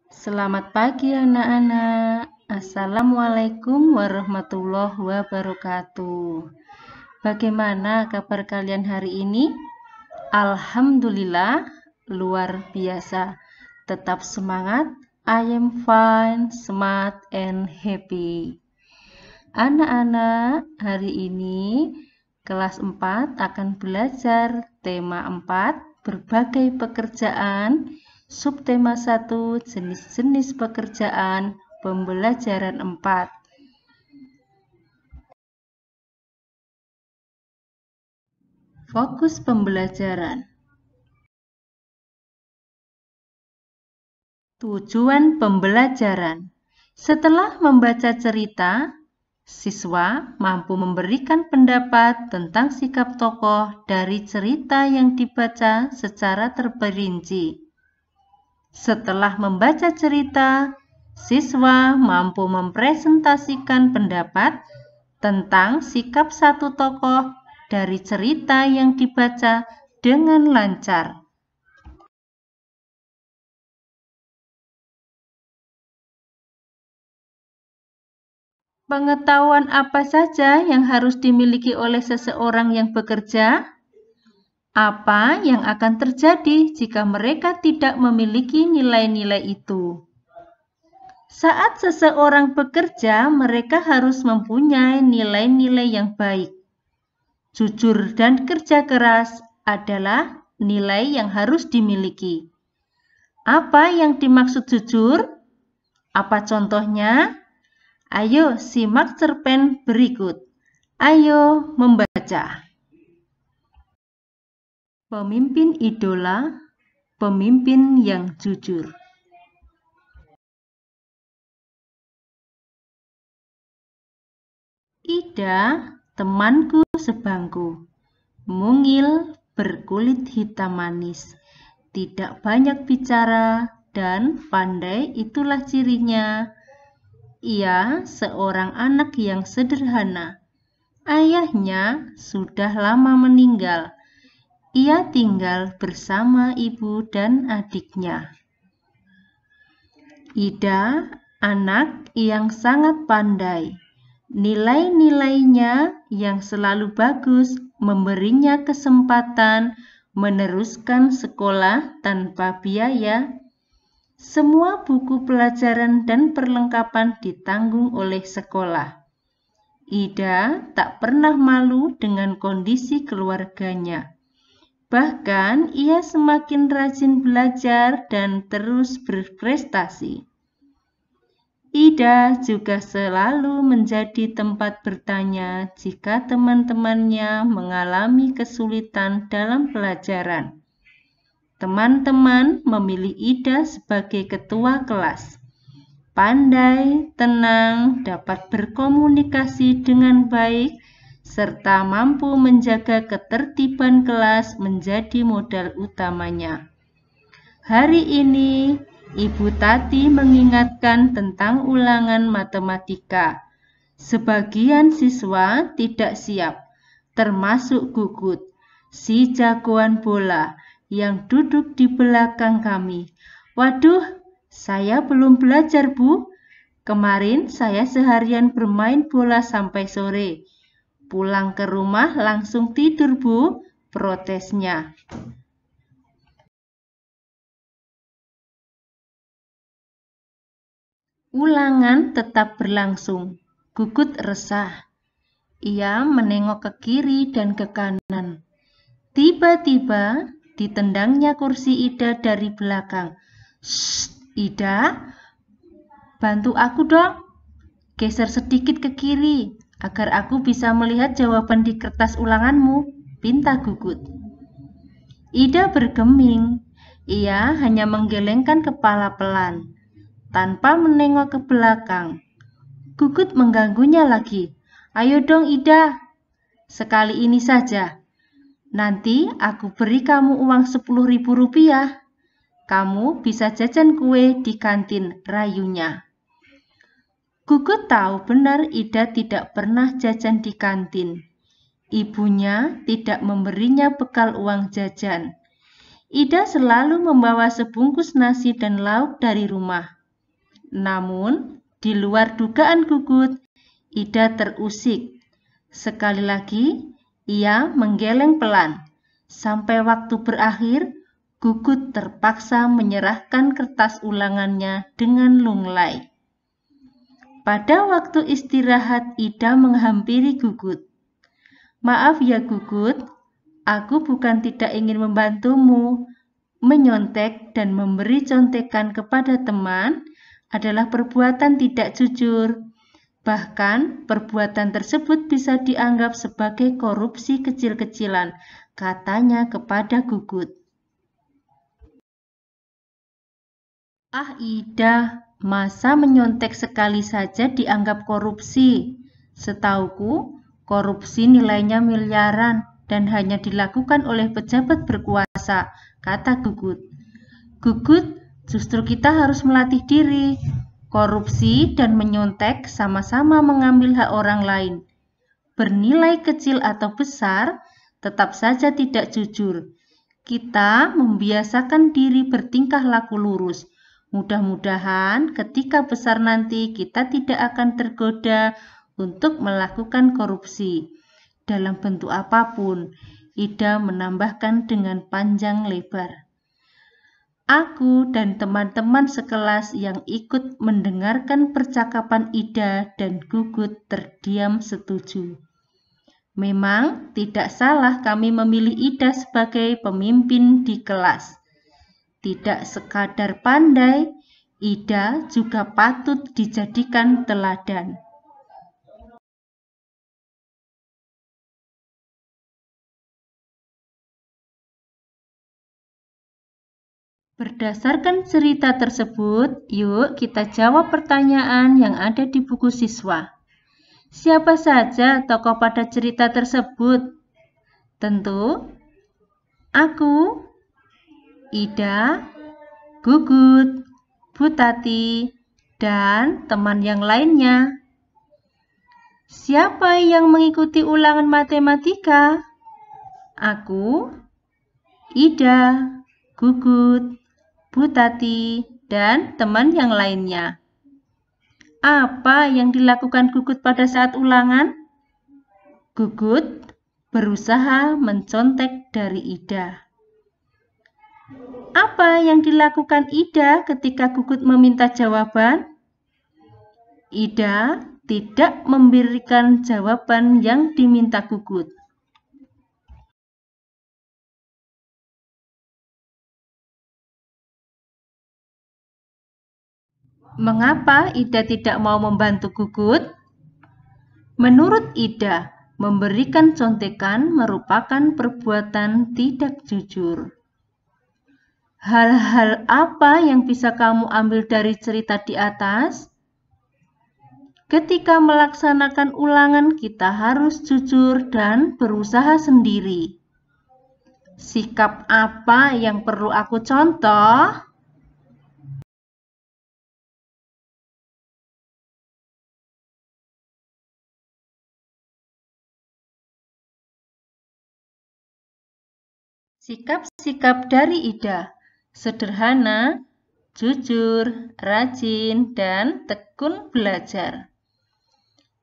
Selamat pagi anak-anak. Assalamualaikum warahmatullahi wabarakatuh. Bagaimana kabar kalian hari ini? Alhamdulillah, luar biasa. Tetap semangat. I am fine, smart, and happy. Anak-anak, hari ini kelas 4 akan belajar tema 4, berbagai pekerjaan. Subtema 1, jenis-jenis pekerjaan, pembelajaran 4. Fokus pembelajaran. Tujuan pembelajaran. Setelah membaca cerita, siswa mampu memberikan pendapat tentang sikap tokoh dari cerita yang dibaca secara terperinci. Setelah membaca cerita, siswa mampu mempresentasikan pendapat tentang sikap satu tokoh dari cerita yang dibaca dengan lancar. Pengetahuan apa saja yang harus dimiliki oleh seseorang yang bekerja? Apa yang akan terjadi jika mereka tidak memiliki nilai-nilai itu? Saat seseorang bekerja, mereka harus mempunyai nilai-nilai yang baik. Jujur dan kerja keras adalah nilai yang harus dimiliki. Apa yang dimaksud jujur? Apa contohnya? Ayo simak cerpen berikut. Ayo membaca. Pemimpin idola, pemimpin yang jujur. Ida, temanku sebangku, mungil, berkulit hitam manis, tidak banyak bicara, dan pandai itulah cirinya. Ia seorang anak yang sederhana. Ayahnya sudah lama meninggal. Ia tinggal bersama ibu dan adiknya. Ida, anak yang sangat pandai. Nilai-nilainya yang selalu bagus memberinya kesempatan meneruskan sekolah tanpa biaya. Semua buku pelajaran dan perlengkapan ditanggung oleh sekolah. Ida tak pernah malu dengan kondisi keluarganya. Bahkan ia semakin rajin belajar dan terus berprestasi. Ida juga selalu menjadi tempat bertanya jika teman-temannya mengalami kesulitan dalam pelajaran. Teman-teman memilih Ida sebagai ketua kelas. Pandai, tenang, dapat berkomunikasi dengan baik, serta mampu menjaga ketertiban kelas menjadi modal utamanya. Hari ini, Ibu Tati mengingatkan tentang ulangan matematika. Sebagian siswa tidak siap, termasuk Gugut, si jagoan bola yang duduk di belakang kami. Waduh, saya belum belajar, Bu. Kemarin saya seharian bermain bola sampai sore. Pulang ke rumah langsung tidur, Bu, protesnya. Ulangan tetap berlangsung. Gugut resah. Ia menengok ke kiri dan ke kanan. Tiba-tiba ditendangnya kursi Ida dari belakang. "Shh, Ida, bantu aku dong. Geser sedikit ke kiri agar aku bisa melihat jawaban di kertas ulanganmu," pinta Gugut. Ida bergeming. Ia hanya menggelengkan kepala pelan, tanpa menengok ke belakang. Gugut mengganggunya lagi. "Ayo dong Ida, sekali ini saja. Nanti aku beri kamu uang 10.000 rupiah. Kamu bisa jajan kue di kantin," rayunya. Gugut tahu benar Ida tidak pernah jajan di kantin. Ibunya tidak memberinya bekal uang jajan. Ida selalu membawa sebungkus nasi dan lauk dari rumah. Namun, di luar dugaan Gugut, Ida terusik. Sekali lagi, ia menggeleng pelan. Sampai waktu berakhir, Gugut terpaksa menyerahkan kertas ulangannya dengan lunglai. Pada waktu istirahat, Ida menghampiri Gugut. "Maaf ya Gugut, aku bukan tidak ingin membantumu. Menyontek dan memberi contekan kepada teman adalah perbuatan tidak jujur. Bahkan, perbuatan tersebut bisa dianggap sebagai korupsi kecil-kecilan," katanya kepada Gugut. "Ah Ida, masa menyontek sekali saja dianggap korupsi? Setauku, korupsi nilainya miliaran dan hanya dilakukan oleh pejabat berkuasa," kata Gugut. "Gugut, justru kita harus melatih diri. Korupsi dan menyontek sama-sama mengambil hak orang lain. Bernilai kecil atau besar, tetap saja tidak jujur. Kita membiasakan diri bertingkah laku lurus. Mudah-mudahan ketika besar nanti kita tidak akan tergoda untuk melakukan korupsi dalam bentuk apapun," Ida menambahkan dengan panjang lebar. Aku dan teman-teman sekelas yang ikut mendengarkan percakapan Ida dan Gugut terdiam setuju. Memang tidak salah kami memilih Ida sebagai pemimpin di kelas. Tidak sekadar pandai, Ida juga patut dijadikan teladan. Berdasarkan cerita tersebut, yuk kita jawab pertanyaan yang ada di buku siswa. Siapa saja tokoh pada cerita tersebut? Tentu, aku, Ida, Gugut, Bu Tati, dan teman yang lainnya. Siapa yang mengikuti ulangan matematika? Aku, Ida, Gugut, Bu Tati, dan teman yang lainnya. Apa yang dilakukan Gugut pada saat ulangan? Gugut berusaha mencontek dari Ida. Apa yang dilakukan Ida ketika Gugut meminta jawaban? Ida tidak memberikan jawaban yang diminta Gugut. Mengapa Ida tidak mau membantu Gugut? Menurut Ida, memberikan contekan merupakan perbuatan tidak jujur. Hal-hal apa yang bisa kamu ambil dari cerita di atas? Ketika melaksanakan ulangan, kita harus jujur dan berusaha sendiri. Sikap apa yang perlu aku contoh? Sikap-sikap dari Ida: sederhana, jujur, rajin, dan tekun belajar.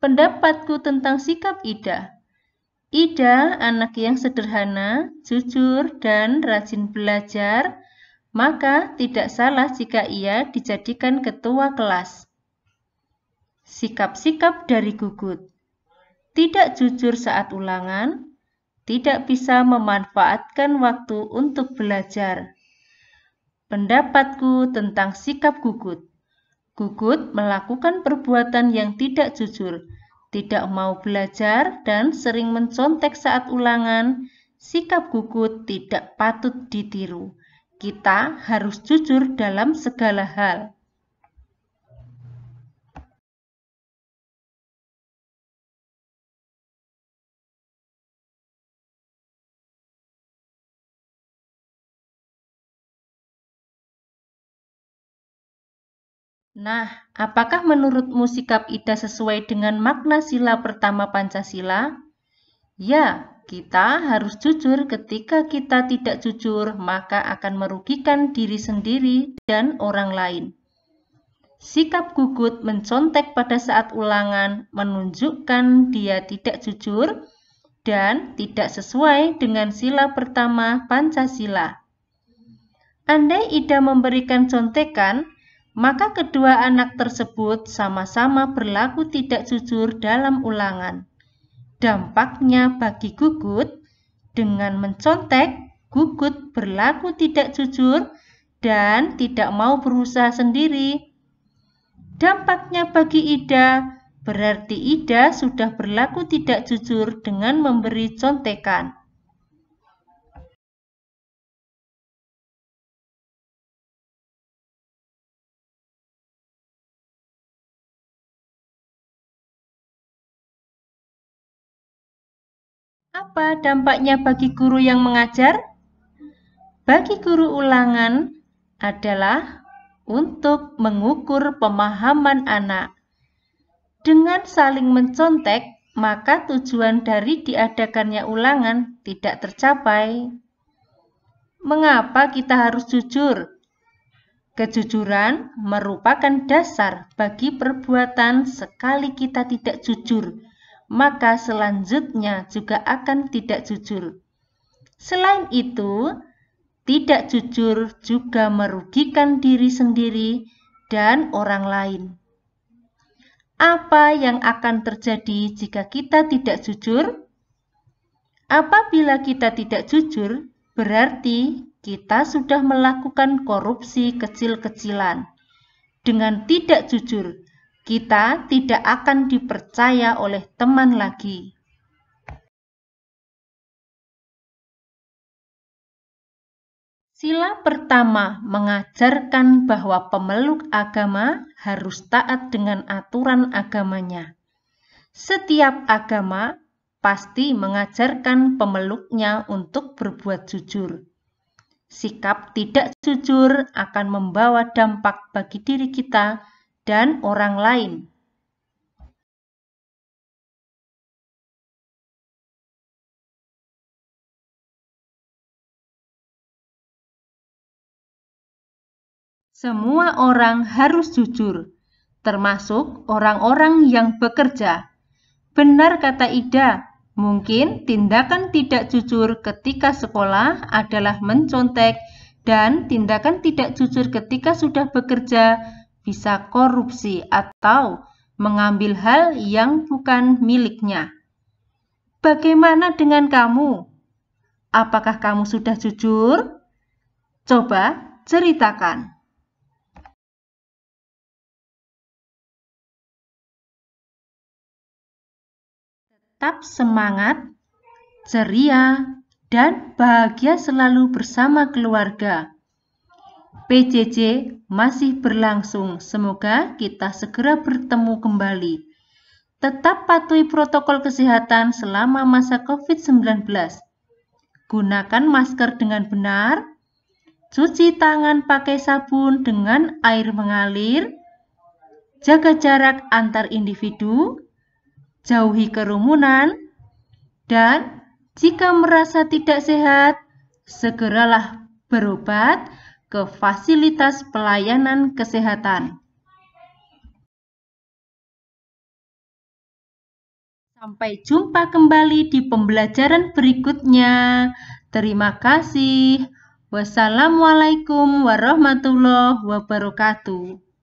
Pendapatku tentang sikap Ida: Ida anak yang sederhana, jujur, dan rajin belajar, maka tidak salah jika ia dijadikan ketua kelas. Sikap-sikap dari Gugut: tidak jujur saat ulangan, tidak bisa memanfaatkan waktu untuk belajar. Pendapatku tentang sikap Gugut: Gugut melakukan perbuatan yang tidak jujur, tidak mau belajar, dan sering mencontek saat ulangan. Sikap Gugut tidak patut ditiru. Kita harus jujur dalam segala hal. Nah, apakah menurutmu sikap Ida sesuai dengan makna sila pertama Pancasila? Ya, kita harus jujur. Ketika kita tidak jujur, maka akan merugikan diri sendiri dan orang lain. Sikap Gugut mencontek pada saat ulangan menunjukkan dia tidak jujur dan tidak sesuai dengan sila pertama Pancasila. Andai Ida memberikan contekan, maka kedua anak tersebut sama-sama berlaku tidak jujur dalam ulangan. Dampaknya bagi Gugut, dengan mencontek, Gugut berlaku tidak jujur dan tidak mau berusaha sendiri. Dampaknya bagi Ida, berarti Ida sudah berlaku tidak jujur dengan memberi contekan. Apa dampaknya bagi guru yang mengajar? Bagi guru ulangan adalah untuk mengukur pemahaman anak. Dengan saling mencontek, maka tujuan dari diadakannya ulangan tidak tercapai. Mengapa kita harus jujur? Kejujuran merupakan dasar bagi perbuatan. Sekali kita tidak jujur, maka selanjutnya juga akan tidak jujur. Selain itu, tidak jujur juga merugikan diri sendiri dan orang lain. Apa yang akan terjadi jika kita tidak jujur? Apabila kita tidak jujur, berarti kita sudah melakukan korupsi kecil-kecilan. Dengan tidak jujur, kita tidak akan dipercaya oleh teman lagi. Sila pertama mengajarkan bahwa pemeluk agama harus taat dengan aturan agamanya. Setiap agama pasti mengajarkan pemeluknya untuk berbuat jujur. Sikap tidak jujur akan membawa dampak bagi diri kita dan orang lain. Semua orang harus jujur, termasuk orang-orang yang bekerja. Benar kata Ida, mungkin tindakan tidak jujur ketika sekolah adalah mencontek dan tindakan tidak jujur ketika sudah bekerja bisa korupsi atau mengambil hal yang bukan miliknya. Bagaimana dengan kamu? Apakah kamu sudah jujur? Coba ceritakan. Tetap semangat, ceria, dan bahagia selalu bersama keluarga. PJJ masih berlangsung, semoga kita segera bertemu kembali. Tetap patuhi protokol kesehatan selama masa COVID-19. Gunakan masker dengan benar, cuci tangan pakai sabun dengan air mengalir, jaga jarak antar individu, jauhi kerumunan, dan jika merasa tidak sehat, segeralah berobat ke fasilitas pelayanan kesehatan. Sampai jumpa kembali di pembelajaran berikutnya. Terima kasih. Wassalamualaikum warahmatullahi wabarakatuh.